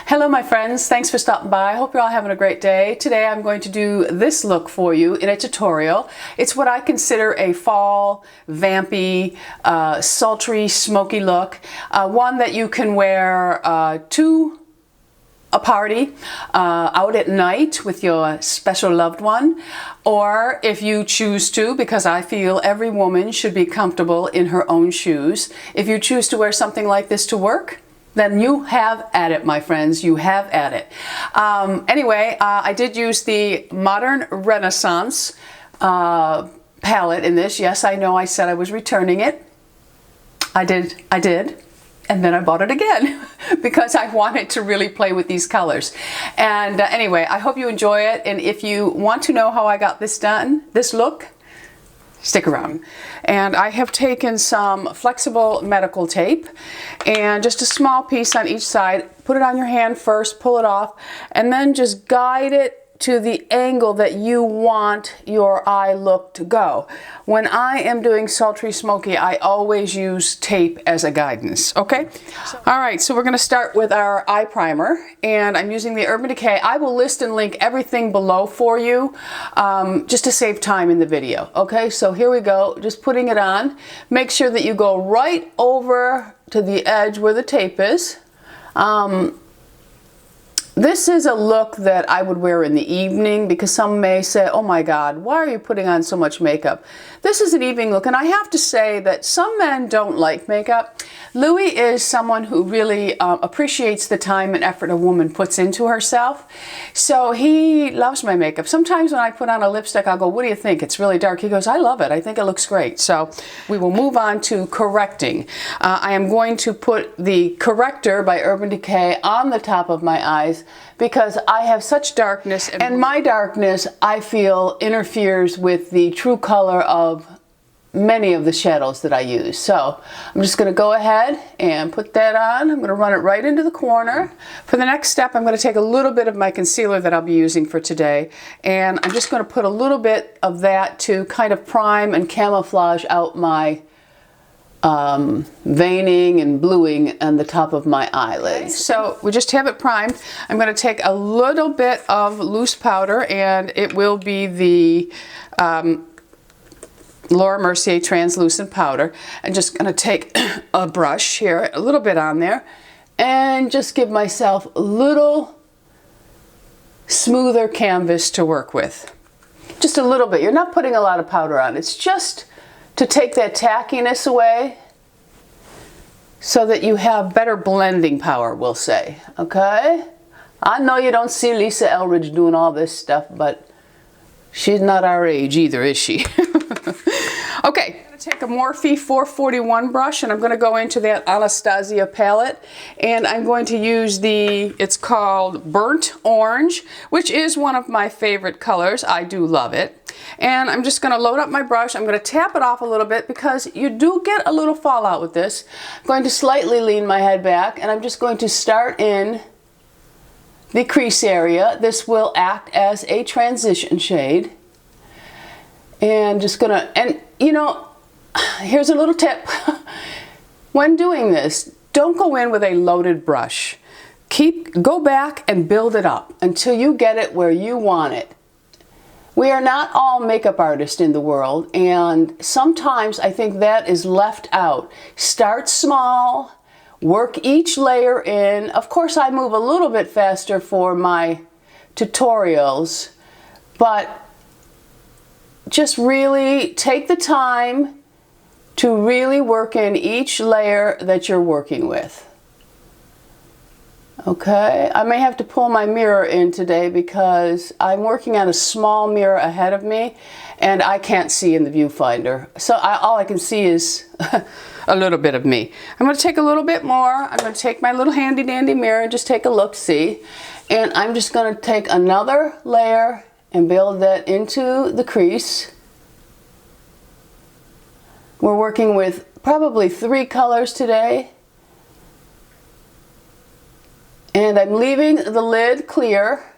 Hello my friends, thanks for stopping by. I hope you're all having a great day. Today I'm going to do this look for you in a tutorial. It's what I consider a fall, vampy, sultry, smoky look. One that you can wear to a party, out at night with your special loved one, or if you choose to, because I feel every woman should be comfortable in her own shoes. If you choose to wear something like this to work, then you have at it, my friends, you have at it. Anyway, I did use the Modern Renaissance palette in this. Yes, I know I said I was returning it. I did. And then I bought it again because I wanted to really play with these colors. And anyway, I hope you enjoy it. And if you want to know how I got this done, this look, stick around. And I have taken some flexible medical tape and just a small piece on each side. Put it on your hand first, pull it off, and then just guide it to the angle that you want your eye look to go. When I am doing sultry smoky, I always use tape as a guidance, okay? All right, so we're gonna start with our eye primer, and I'm using the Urban Decay. I will list and link everything below for you, just to save time in the video, okay? So here we go, just putting it on. Make sure that you go right over to the edge where the tape is. This is a look that I would wear in the evening because some may say, oh my God, why are you putting on so much makeup? This is an evening look, and I have to say that some men don't like makeup. Louis is someone who really appreciates the time and effort a woman puts into herself. So he loves my makeup. Sometimes when I put on a lipstick, I'll go, what do you think? It's really dark. He goes, I love it. I think it looks great. So we will move on to correcting. I am going to put the corrector by Urban Decay on the top of my eyes because I have such darkness, and my darkness, I feel, interferes with the true color of many of the shadows that I use. So I'm just going to go ahead and put that on. I'm going to run it right into the corner. For the next step, I'm going to take a little bit of my concealer that I'll be using for today, and I'm just going to put a little bit of that to kind of prime and camouflage out my veining and bluing on the top of my eyelids. So we just have it primed. I'm going to take a little bit of loose powder, and it will be the Laura Mercier translucent powder. I'm just going to take a brush here, a little bit on there, and just give myself a little smoother canvas to work with. Just a little bit. You're not putting a lot of powder on. It's just to take that tackiness away so that you have better blending power, we'll say. Okay? I know you don't see Lisa Eldridge doing all this stuff, but she's not our age either, is she? Okay, I'm going to take a Morphe 441 brush, and I'm going to go into that Anastasia palette, and I'm going to use it's called Burnt Orange, which is one of my favorite colors. I do love it. And I'm just going to load up my brush. I'm going to tap it off a little bit because you do get a little fallout with this. I'm going to slightly lean my head back, and I'm just going to start in the crease area. This will act as a transition shade. And just going to, and you know, here's a little tip. When doing this, don't go in with a loaded brush. Go back and build it up until you get it where you want it. We are not all makeup artists in the world, and sometimes I think that is left out. Start small, work each layer in. Of course, I move a little bit faster for my tutorials, but just really take the time to really work in each layer that you're working with. Okay, I may have to pull my mirror in today because I'm working on a small mirror ahead of me and I can't see in the viewfinder. So all I can see is a little bit of me. I'm going to take a little bit more. I'm going to take my little handy dandy mirror and just take a look-see. And I'm just going to take another layer and build that into the crease. We're working with probably 3 colors today. And I'm leaving the lid clear.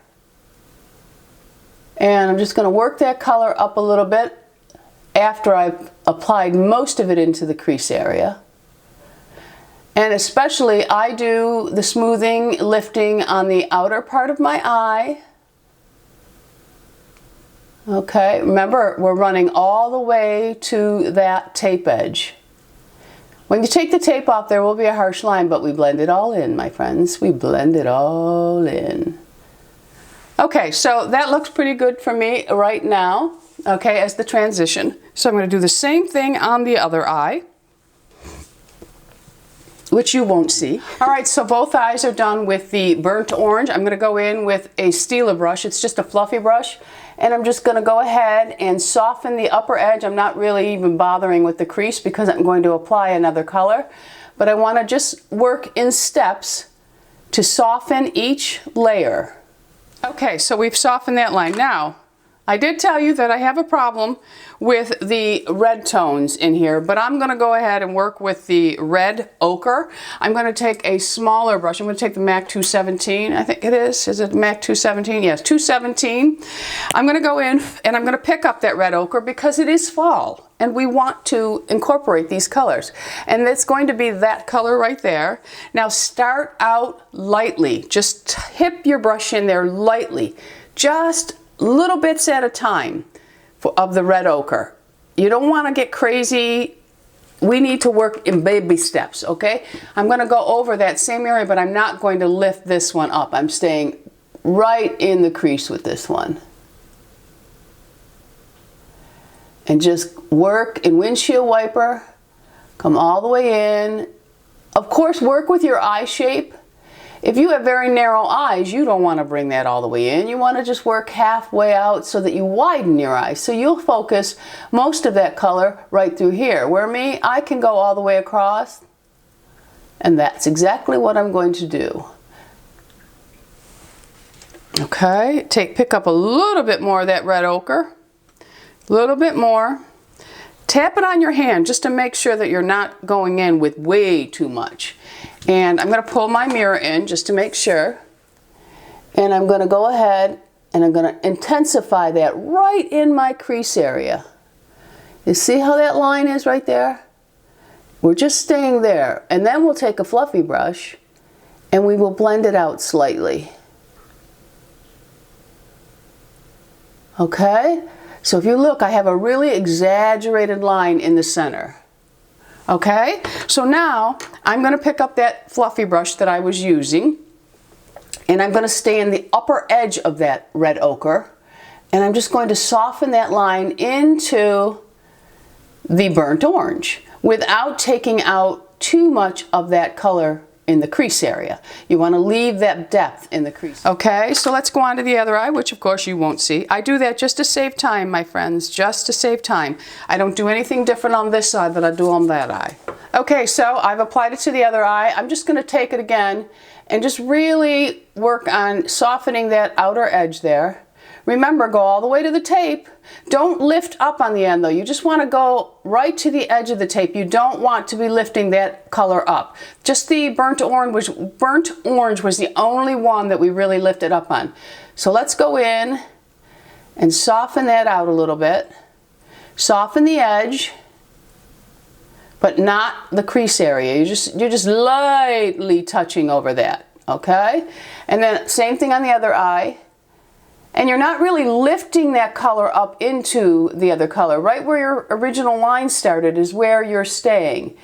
And I'm just going to work that color up a little bit after I've applied most of it into the crease area. And especially I do the smoothing, lifting on the outer part of my eye. Okay, remember we're running all the way to that tape edge. When you take the tape off, there will be a harsh line, but we blend it all in, my friends. We blend it all in. Okay, so that looks pretty good for me right now, okay, as the transition. So I'm going to do the same thing on the other eye, which you won't see. All right, so both eyes are done with the burnt orange. I'm going to go in with a Stila brush. It's just a fluffy brush. And I'm just going to go ahead and soften the upper edge. I'm not really even bothering with the crease because I'm going to apply another color. But I want to just work in steps to soften each layer. Okay, so we've softened that line. Now, I did tell you that I have a problem with the red tones in here, but I'm going to go ahead and work with the red ochre. I'm going to take a smaller brush. I'm going to take the MAC 217, I think it is. Is it MAC 217? Yes, 217. I'm going to go in and I'm going to pick up that red ochre because it is fall and we want to incorporate these colors. And it's going to be that color right there. Now start out lightly. Just tip your brush in there lightly. Just little bits at a time of the red ochre. You don't want to get crazy. We need to work in baby steps, okay? I'm going to go over that same area, but I'm not going to lift this one up. I'm staying right in the crease with this one. And just work in windshield wiper. Come all the way in. Of course, work with your eye shape. If you have very narrow eyes, you don't want to bring that all the way in. You want to just work halfway out so that you widen your eyes. So you'll focus most of that color right through here. Where me, I can go all the way across. And that's exactly what I'm going to do. Okay, pick up a little bit more of that red ochre. A little bit more. Tap it on your hand just to make sure that you're not going in with way too much. And I'm going to pull my mirror in just to make sure. And I'm going to go ahead and I'm going to intensify that right in my crease area. You see how that line is right there? We're just staying there. And then we'll take a fluffy brush and we will blend it out slightly. Okay? So if you look, I have a really exaggerated line in the center. Okay, so now I'm going to pick up that fluffy brush that I was using and I'm going to stay in the upper edge of that red ochre and I'm just going to soften that line into the burnt orange without taking out too much of that color in the crease area. You want to leave that depth in the crease. Okay, so let's go on to the other eye, which of course you won't see. I do that just to save time, my friends, just to save time. I don't do anything different on this side that I do on that eye. Okay, so I've applied it to the other eye. I'm just going to take it again and just really work on softening that outer edge there. Remember, go all the way to the tape. Don't lift up on the end though. You just want to go right to the edge of the tape. You don't want to be lifting that color up. Just the burnt orange was the only one that we really lifted up on. So let's go in and soften that out a little bit. Soften the edge, but not the crease area. You're just lightly touching over that, okay? And then same thing on the other eye. And you're not really lifting that color up into the other color. Right where your original line started is where you're staying.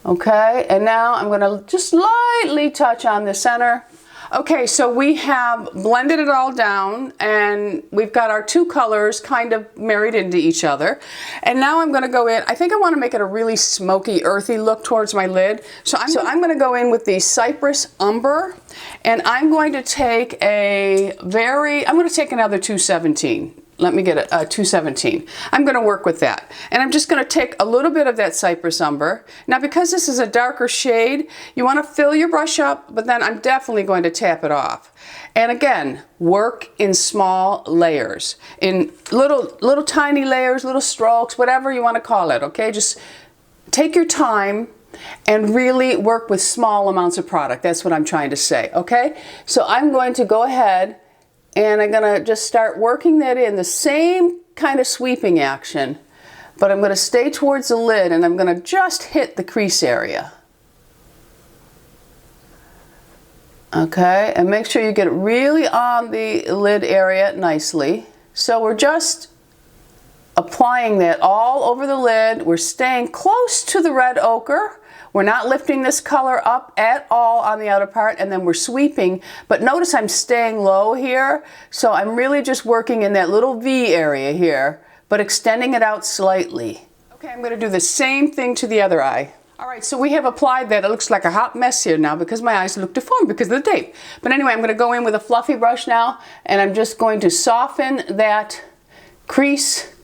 Okay, and now I'm going to just lightly touch on the center. Okay, so we have blended it all down and we've got our two colors kind of married into each other. And now I'm going to go in, I think I want to make it a really smoky, earthy look towards my lid. So I'm going to go in with the Cypress Umber and I'm going to take I'm going to take another 217. Let me get a 217. I'm going to work with that. And I'm just going to take a little bit of that Cypress Umber. Now because this is a darker shade, you want to fill your brush up, but then I'm definitely going to tap it off. And again, work in small layers, in little tiny layers, little strokes, whatever you want to call it, okay? Just take your time and really work with small amounts of product. That's what I'm trying to say, okay? So I'm going to go ahead and I'm going to just start working that in, the same kind of sweeping action, but I'm going to stay towards the lid and I'm going to just hit the crease area. Okay, and make sure you get it really on the lid area nicely. So we're just applying that all over the lid. We're staying close to the red ochre. We're not lifting this color up at all on the outer part, and then we're sweeping. But notice I'm staying low here, so I'm really just working in that little V area here, but extending it out slightly. Okay, I'm going to do the same thing to the other eye. All right, so we have applied that. It looks like a hot mess here now because my eyes look deformed because of the tape. But anyway, I'm going to go in with a fluffy brush now, and I'm just going to soften that crease.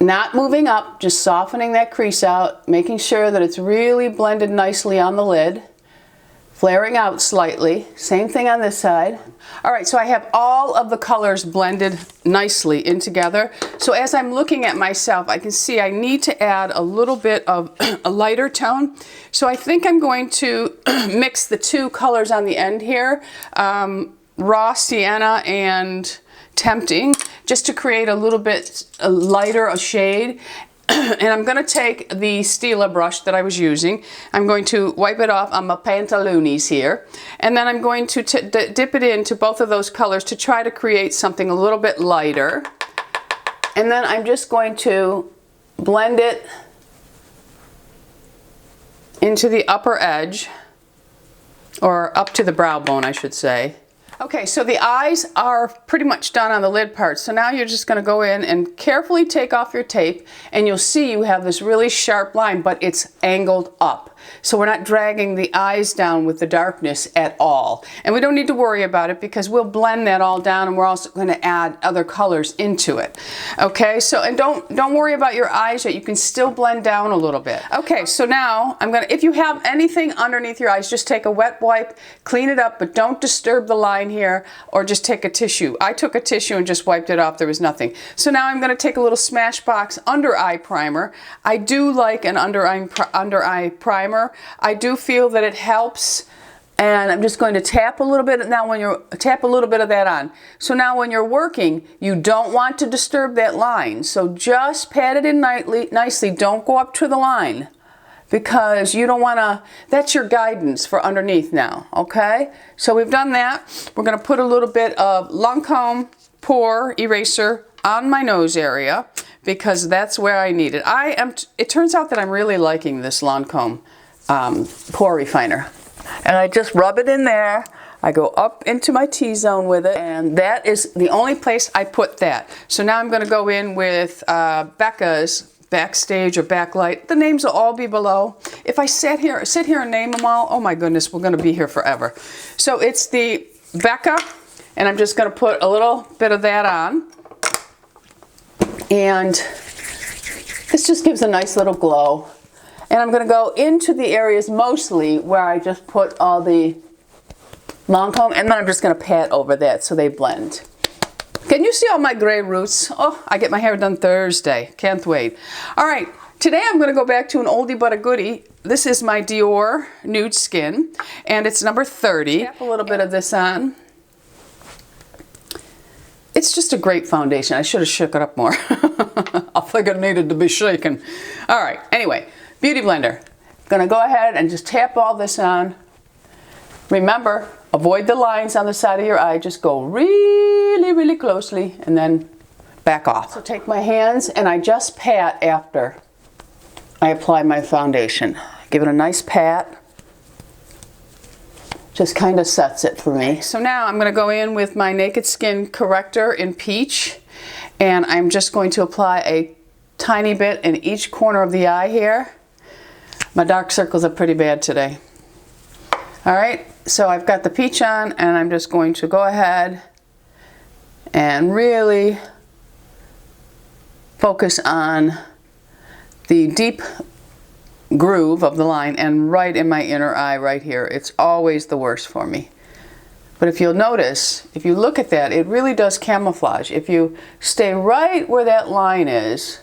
Not moving up, just softening that crease out, making sure that it's really blended nicely on the lid, flaring out slightly. Same thing on this side. All right, so I have all of the colors blended nicely in together. So as I'm looking at myself, I can see I need to add a little bit of a lighter tone. So I think I'm going to mix the two colors on the end here, Raw Sienna and Tempting, just to create a little bit lighter a shade. And I'm going to take the Stila brush that I was using. I'm going to wipe it off on my pantaloonies here. And then I'm going to dip it into both of those colors to try to create something a little bit lighter. And then I'm just going to blend it into the upper edge, or up to the brow bone, I should say. Okay, so the eyes are pretty much done on the lid part. So now you're just going to go in and carefully take off your tape, and you'll see you have this really sharp line, but it's angled up. So we're not dragging the eyes down with the darkness at all. And we don't need to worry about it because we'll blend that all down, and we're also going to add other colors into it. Okay, so and don't worry about your eyes yet. You can still blend down a little bit. Okay, so now I'm going to, if you have anything underneath your eyes, just take a wet wipe, clean it up, but don't disturb the line here, or just take a tissue. I took a tissue and just wiped it off. There was nothing. So now I'm going to take a little Smashbox under eye primer. I do like an under eye primer. I do feel that it helps, and I'm just going to tap a little bit now. When you tap a little bit of that on, so now when you're working, you don't want to disturb that line, so just pat it in nicely. Don't go up to the line, because you don't want to, that's your guidance for underneath now. Okay, so we've done that. We're going to put a little bit of Lancôme Pore eraser on my nose area, because that's where I need it. It turns out that I'm really liking this Lancôme pore refiner, and I just rub it in there. I go up into my T-zone with it, and that is the only place I put that. So now I'm going to go in with Becca's Backstage or Backlight. The names will all be below. If I sit here and name them all, oh my goodness, we're going to be here forever. So it's the Becca, and I'm just going to put a little bit of that on, and this just gives a nice little glow. And I'm going to go into the areas mostly where I just put all the Lancôme, and then I'm just going to pat over that so they blend. Can you see all my gray roots? Oh, I get my hair done Thursday. Can't wait. All right, today I'm going to go back to an oldie but a goodie. This is my Dior Nude Skin, and it's number 30. Tap a little bit of this on. It's just a great foundation. I should have shook it up more. I think it needed to be shaken. All right, anyway. Beauty blender. Gonna go ahead and just tap all this on. Remember, avoid the lines on the side of your eye. Just go really, really closely and then back off. So take my hands and I just pat after I apply my foundation. Give it a nice pat. Just kind of sets it for me. So now I'm gonna go in with my Naked Skin corrector in Peach, and I'm just going to apply a tiny bit in each corner of the eye here. My dark circles are pretty bad today. All right, so I've got the peach on, and I'm just going to go ahead and really focus on the deep groove of the line, and right in my inner eye right here. It's always the worst for me. But if you'll notice, if you look at that, it really does camouflage. If you stay right where that line is,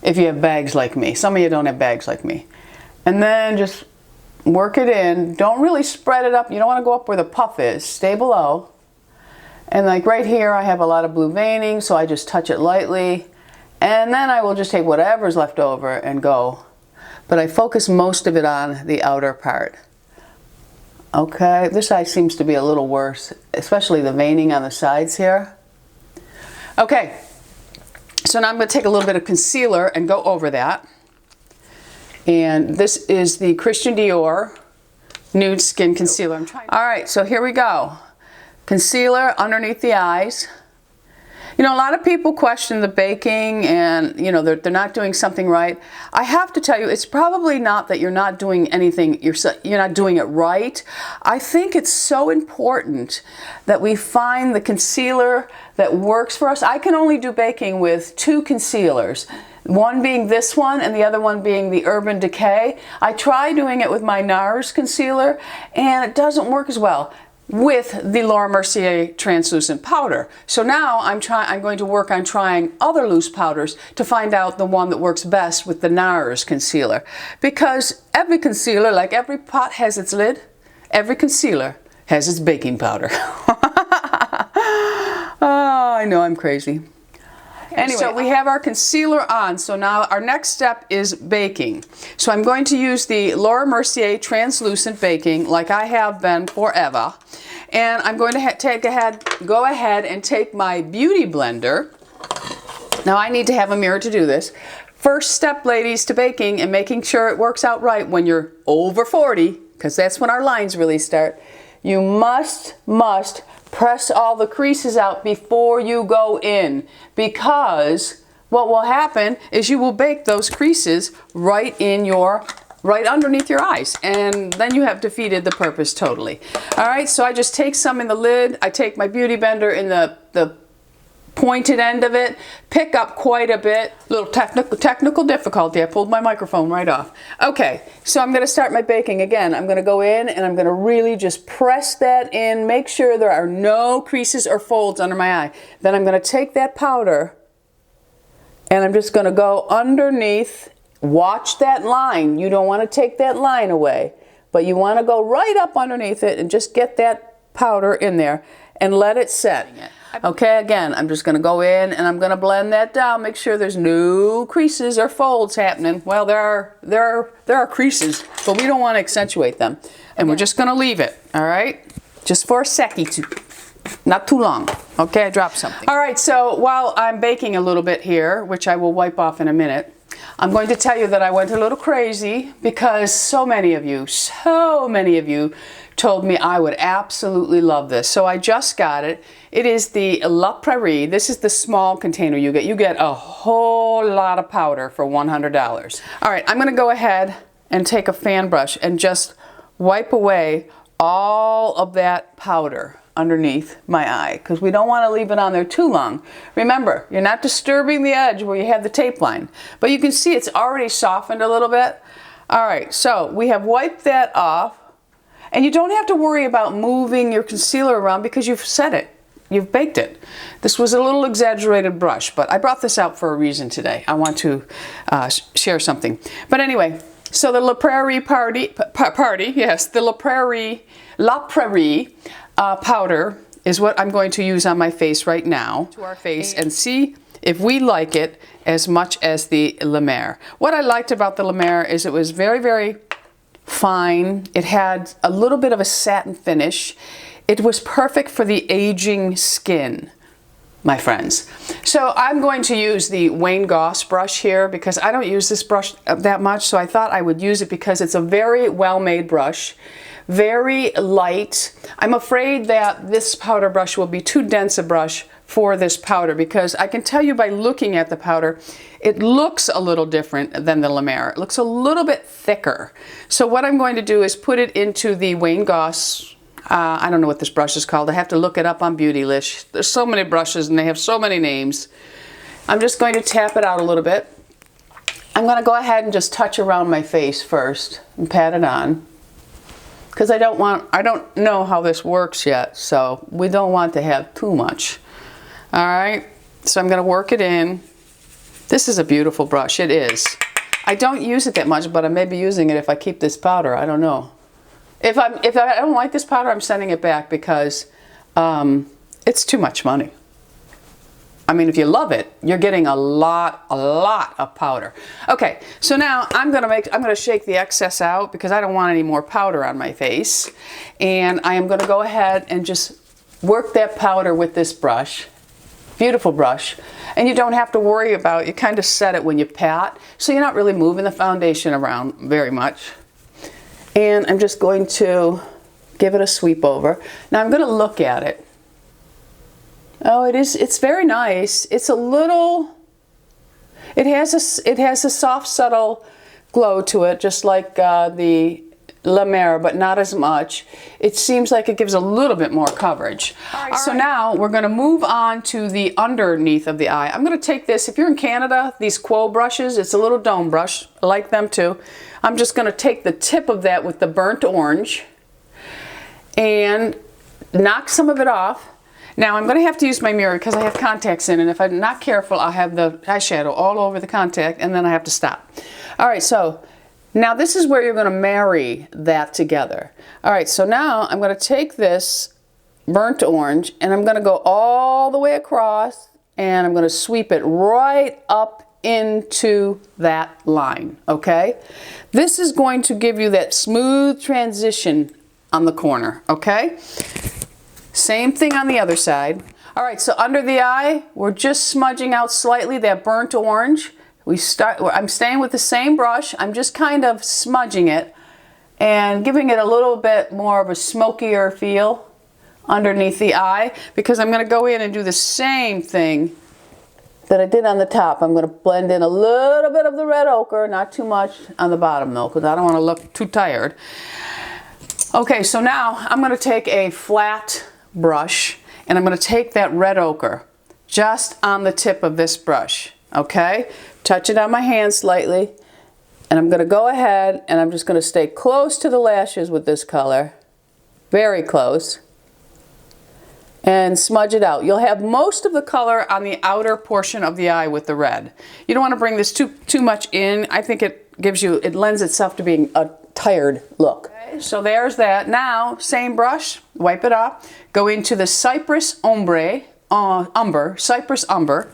if you have bags like me. Some of you don't have bags like me. And then just work it in. Don't really spread it up. You don't want to go up where the puff is. Stay below. And like right here, I have a lot of blue veining, so I just touch it lightly. And then I will just take whatever's left over and go but I focus most of it on the outer part. Okay, this eye seems to be a little worse, especially the veining on the sides here. Okay, so now I'm going to take a little bit of concealer and go over that. And this is the Christian Dior Nude Skin Concealer. All right, so here we go. Concealer underneath the eyes. You know, a lot of people question the baking and, you know, they're not doing something right. I have to tell you, it's probably not that you're not doing anything, you're not doing it right. I think it's so important that we find the concealer that works for us. I can only do baking with 2 concealers. One being this one and the other one being the Urban Decay. I try doing it with my NARS concealer and it doesn't work as well with the Mercier translucent powder. So now I'm going to work on trying other loose powders to find out the one that works best with the NARS concealer. Because every concealer, like every pot has its lid, every concealer has its baking powder. Oh, I know I'm crazy. Anyway, so we have our concealer on, so now our next step is baking. So I'm going to use the Mercier translucent baking like I have been forever. And I'm going to go ahead and take my beauty blender. Now I need to have a mirror to do this. First step, ladies, to baking and making sure it works out right when you're over 40, because that's when our lines really start. You must press all the creases out before you go in, because what will happen is you will bake those creases right underneath your eyes, and then you have defeated the purpose totally. All right, so I just take some in the lid. I take my beauty blender in the pointed end of it, pick up quite a bit. Little technical difficulty. I pulled my microphone right off. Okay, so I'm going to start my baking again. I'm going to go in and I'm going to really just press that in, make sure there are no creases or folds under my eye. Then I'm going to take that powder and I'm just going to go underneath. Watch that line. You don't want to take that line away, but you want to go right up underneath it and just get that powder in there and let it set. Okay, again, I'm just going to go in and I'm going to blend that down, make sure there's no creases or folds happening. Well, there are creases, but we don't want to accentuate them. And we're just going to leave it, all right? Just for a second, not too long. Okay, I dropped something. All right, so while I'm baking a little bit here, which I will wipe off in a minute, I'm going to tell you that I went a little crazy because so many of you told me I would absolutely love this. So I just got it. It is the LaPrairie. This is the small container you get. You get a whole lot of powder for $100. All right, I'm going to go ahead and take a fan brush and just wipe away all of that powder underneath my eye, because we don't want to leave it on there too long. Remember, you're not disturbing the edge where you have the tape line, but you can see it's already softened a little bit. All right, so we have wiped that off, and you don't have to worry about moving your concealer around because you've set it. You've baked it. This was a little exaggerated brush, but I brought this out for a reason today. I want to share something. But anyway, so the LaPrairie the LaPrairie powder is what I'm going to use on my face right now. To our face and see if we like it as much as the La Mer. What I liked about the La Mer is it was very, very fine. It had a little bit of a satin finish. It was perfect for the aging skin, my friends. So I'm going to use the Wayne Goss brush here because I don't use this brush that much, so I thought I would use it because it's a very well-made brush, very light. I'm afraid that this powder brush will be too dense a brush for this powder because I can tell you by looking at the powder, it looks a little different than the La Mer. It looks a little bit thicker. So what I'm going to do is put it into the Wayne Goss, I don't know what this brush is called. I have to look it up on Beautylish. There's so many brushes and they have so many names. I'm just going to tap it out a little bit. I'm going to go ahead and just touch around my face first and pat it on. Because I don't know how this works yet, so we don't want to have too much. All right, so I'm going to work it in. This is a beautiful brush, it is. I don't use it that much, but I may be using it if I keep this powder, I don't know. If I don't like this powder, I'm sending it back because it's too much money. I mean, if you love it, you're getting a lot of powder. Okay, so now I'm gonna shake the excess out because I don't want any more powder on my face. And I am gonna go ahead and just work that powder with this brush. Beautiful brush. And you don't have to worry about, you kind of set it when you pat, so you're not really moving the foundation around very much. And I'm just going to give it a sweep over. Now I'm gonna look at it. Oh, it's very nice. It's a little, it has a soft, subtle glow to it, just like the La Mer, but not as much. It seems like it gives a little bit more coverage. All right, so now we're going to move on to the underneath of the eye. I'm going to take this, if you're in Canada, these Quo brushes, it's a little dome brush. I like them too. I'm just going to take the tip of that with the burnt orange and knock some of it off. Now I'm going to have to use my mirror because I have contacts in, and if I'm not careful, I'll have the eyeshadow all over the contact, and then I have to stop. All right, so now this is where you're going to marry that together. All right, so now I'm going to take this burnt orange, and I'm going to go all the way across, and I'm going to sweep it right up into that line, okay? This is going to give you that smooth transition on the corner, okay? Same thing on the other side. All right, so under the eye, we're just smudging out slightly that burnt orange. I'm staying with the same brush. I'm just kind of smudging it and giving it a little bit more of a smokier feel underneath the eye, because I'm going to go in and do the same thing that I did on the top. I'm going to blend in a little bit of the red ochre, not too much on the bottom though, because I don't want to look too tired. Okay, so now I'm going to take a flat brush and I'm going to take that red ochre just on the tip of this brush, okay? Touch it on my hand slightly, and I'm going to go ahead and I'm just going to stay close to the lashes with this color, very close, and smudge it out. You'll have most of the color on the outer portion of the eye with the red. You don't want to bring this too much in. I think it lends itself to being a tired look. Okay, so there's that. Now, same brush, wipe it off, go into the Cypress Umber, Cypress Umber.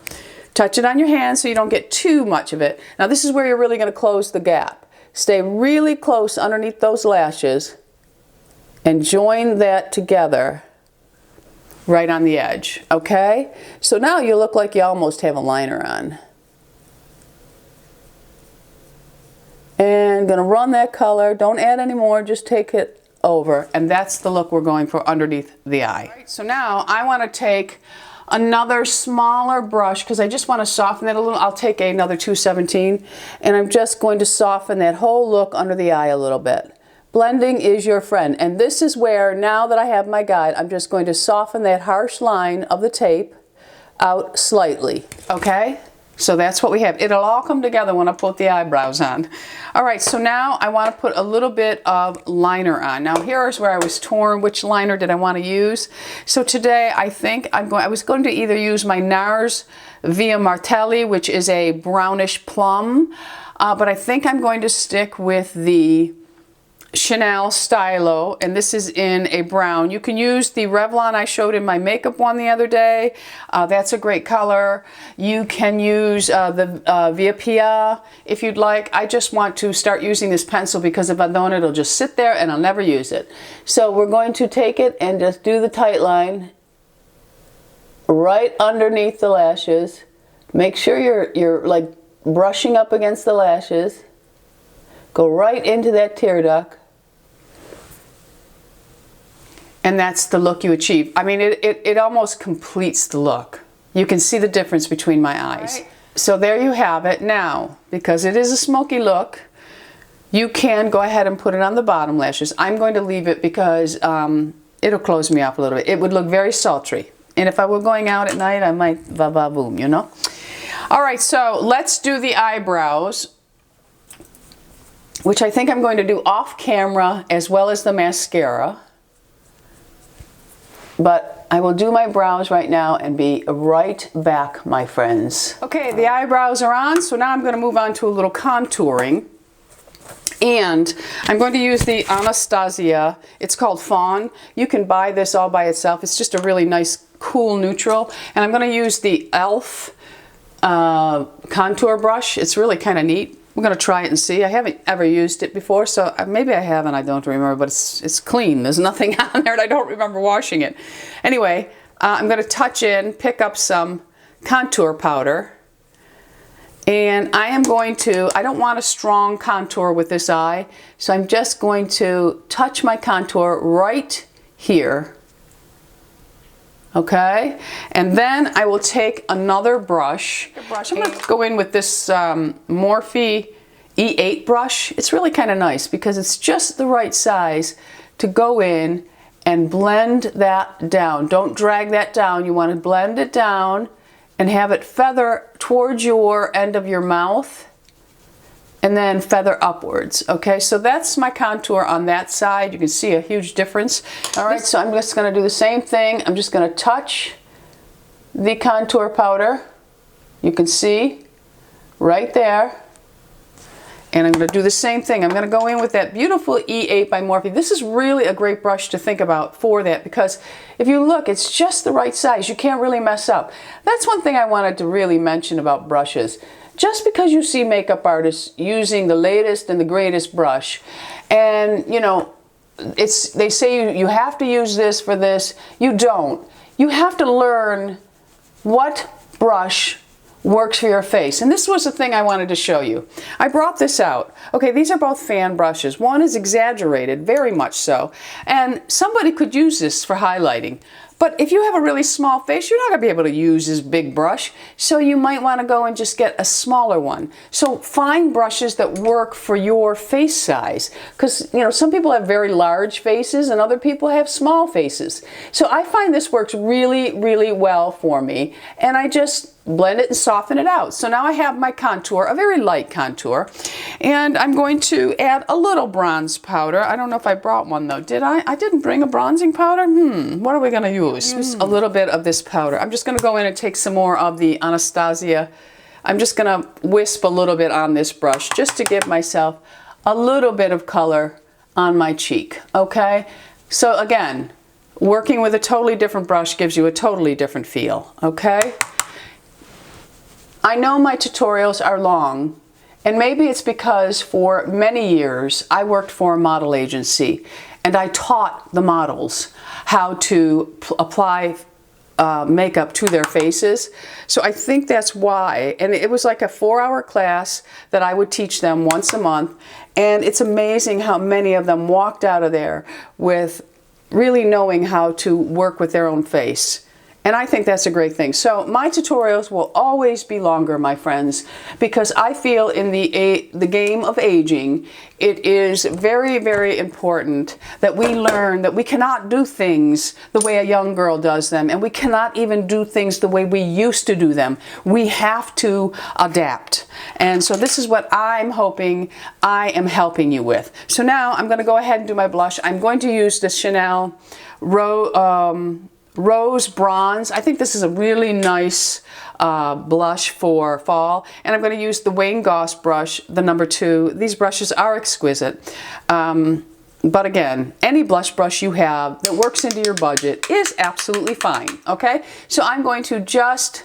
Touch it on your hand so you don't get too much of it. Now this is where you're really going to close the gap. Stay really close underneath those lashes and join that together right on the edge, okay? So now you look like you almost have a liner on. And gonna run that color, don't add any more, just take it over, and that's the look we're going for underneath the eye. Right, so now I want to take another smaller brush because I just want to soften that a little. I'll take another 217 and I'm just going to soften that whole look under the eye a little bit. Blending is your friend, and this is where, now that I have my guide, I'm just going to soften that harsh line of the tape out slightly, okay? So that's what we have. It'll all come together when I put the eyebrows on. All right, so now I want to put a little bit of liner on. Now here's where I was torn. Which liner did I want to use? So today I think I was going to either use my NARS Via Martelli, which is a brownish plum, but I think I'm going to stick with the Chanel Stylo, and this is in a brown. You can use the Revlon I showed in my makeup one the other day. That's a great color. You can use the Via Pia if you'd like. I just want to start using this pencil because if I don't, it'll just sit there and I'll never use it. So we're going to take it and just do the tight line right underneath the lashes. Make sure you're like brushing up against the lashes. Go right into that tear duct. And that's the look you achieve. I mean, it almost completes the look. You can see the difference between my eyes. Right. So there you have it. Now, because it is a smoky look, you can go ahead and put it on the bottom lashes. I'm going to leave it because it'll close me off a little bit. It would look very sultry. And if I were going out at night, I might va-va-boom, you know? All right, so let's do the eyebrows, which I think I'm going to do off camera as well as the mascara. But I will do my brows right now and be right back, my friends. Okay, the eyebrows are on, so now I'm going to move on to a little contouring. And I'm going to use the Anastasia. It's called Fawn. You can buy this all by itself. It's just a really nice cool neutral. And I'm going to use the e.l.f. Contour brush. It's really kind of neat. We're going to try it and see. I haven't ever used it before, so maybe I have and I don't remember, but it's clean. There's nothing on there and I don't remember washing it. Anyway, I'm going to touch in, pick up some contour powder. And I am going to, I don't want a strong contour with this eye, so I'm just going to touch my contour right here. Okay, and then I will take another brush. I'm going to go in with this Morphe E8 brush. It's really kind of nice because it's just the right size to go in and blend that down. Don't drag that down. You want to blend it down and have it feather towards your end of your mouth and then feather upwards. Okay, so that's my contour on that side. You can see a huge difference. All right, so I'm just going to do the same thing. I'm just going to touch the contour powder. You can see right there. And I'm going to do the same thing. I'm going to go in with that beautiful E8 by Morphe. This is really a great brush to think about for that because if you look, it's just the right size. You can't really mess up. That's one thing I wanted to really mention about brushes. Just because you see makeup artists using the latest and the greatest brush, and you know, they say you have to use this for this, you don't. You have to learn what brush works for your face. And this was the thing I wanted to show you. I brought this out. Okay, these are both fan brushes. One is exaggerated, very much so. And somebody could use this for highlighting. But if you have a really small face, you're not going to be able to use this big brush. So you might want to go and just get a smaller one. So find brushes that work for your face size. Because, you know, some people have very large faces and other people have small faces. So I find this works really, really well for me. And I just blend it and soften it out. So now I have my contour, a very light contour. And I'm going to add a little bronze powder. I don't know if I brought one though. Did I? I didn't bring a bronzing powder. What are we going to use? Just a little bit of this powder. I'm just going to go in and take some more of the Anastasia. I'm just going to wisp a little bit on this brush just to give myself a little bit of color on my cheek. Okay? So again, working with a totally different brush gives you a totally different feel. Okay? I know my tutorials are long, and maybe it's because for many years I worked for a model agency and I taught the models how to apply makeup to their faces. So I think that's why. And it was like a 4-hour class that I would teach them once a month. And it's amazing how many of them walked out of there with really knowing how to work with their own face. And I think that's a great thing. So my tutorials will always be longer, my friends, because I feel in the game of aging, it is very, very important that we learn that we cannot do things the way a young girl does them, and we cannot even do things the way we used to do them. We have to adapt. And so this is what I'm hoping I am helping you with. So now I'm going to go ahead and do my blush. I'm going to use the Chanel Rose Bronze. I think this is a really nice blush for fall. And I'm going to use the Wayne Goss brush, the number 2. These brushes are exquisite. But again, any blush brush you have that works into your budget is absolutely fine. Okay? So I'm going to just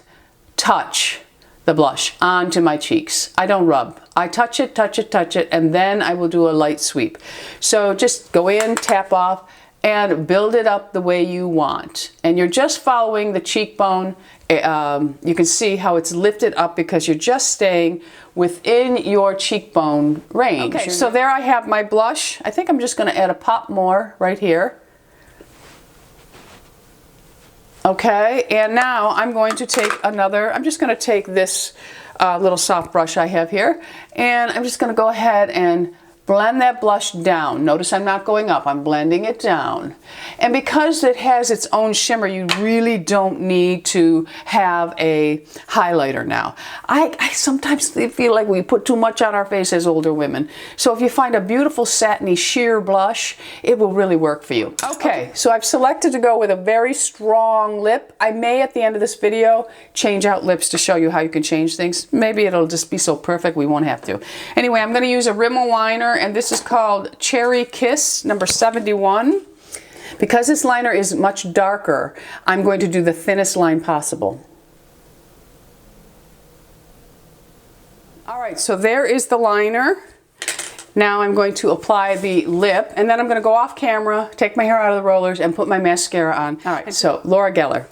touch the blush onto my cheeks. I don't rub. I touch it, touch it, touch it, and then I will do a light sweep. So just go in, tap off, and build it up the way you want. And you're just following the cheekbone. You can see how it's lifted up because you're just staying within your cheekbone range. Okay, so there I have my blush. I think I'm just going to add a pop more right here. Okay, and now I'm going to take another, I'm just going to take this little soft brush I have here, and I'm just going to go ahead and blend that blush down. Notice I'm not going up, I'm blending it down. And because it has its own shimmer, you really don't need to have a highlighter now. I sometimes feel like we put too much on our face as older women. So if you find a beautiful satiny sheer blush, it will really work for you. Okay, so I've selected to go with a very strong lip. I may at the end of this video change out lips to show you how you can change things. Maybe it'll just be so perfect we won't have to. Anyway, I'm going to use a rimmel liner, and this is called Cherry Kiss number 71. Because this liner is much darker, I'm going to do the thinnest line possible. All right, so there is the liner. Now I'm going to apply the lip, and then I'm going to go off camera, take my hair out of the rollers, and put my mascara on. All right, so Laura Geller.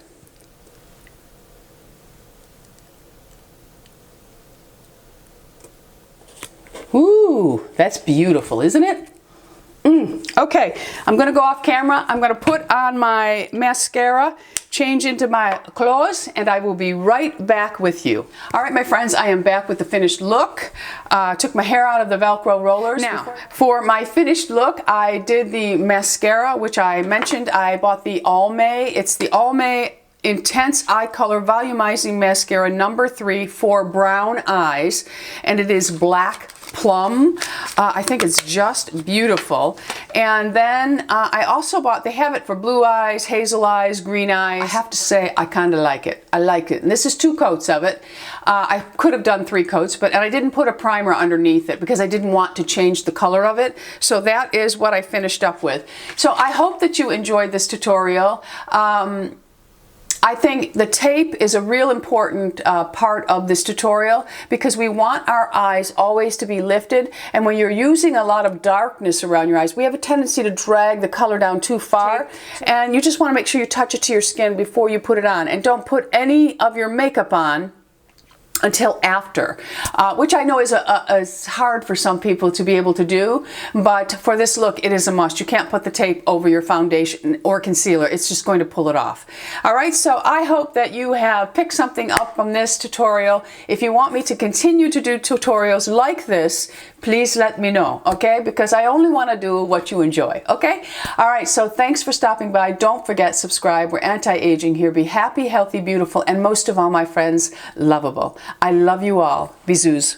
Ooh, that's beautiful, isn't it? Okay, I'm going to go off camera. I'm going to put on my mascara, change into my clothes, and I will be right back with you. All right, my friends, I am back with the finished look. Took my hair out of the Velcro rollers. Now, for my finished look, I did the mascara, which I mentioned. I bought the Almay. It's the Almay Intense Eye Color Volumizing Mascara number 3 for brown eyes, and it is black plum. I think it's just beautiful. And then I also bought, they have it for blue eyes, hazel eyes, green eyes. I have to say I kind of like it. I like it. And this is 2 coats of it. I could have done 3 coats, and I didn't put a primer underneath it because I didn't want to change the color of it. So that is what I finished up with. So I hope that you enjoyed this tutorial. I think the tape is a real important part of this tutorial because we want our eyes always to be lifted, and when you're using a lot of darkness around your eyes, we have a tendency to drag the color down too far, and you just want to make sure you touch it to your skin before you put it on, and don't put any of your makeup on until after, which I know is hard for some people to be able to do, but for this look it is a must. You can't put the tape over your foundation or concealer. It's just going to pull it off. All right, so I hope that you have picked something up from this tutorial. If you want me to continue to do tutorials like this, please let me know, okay? Because I only want to do what you enjoy, okay? All right, so thanks for stopping by. Don't forget, subscribe. We're anti-aging here. Be happy, healthy, beautiful, and most of all, my friends, lovable. I love you all. Bisous.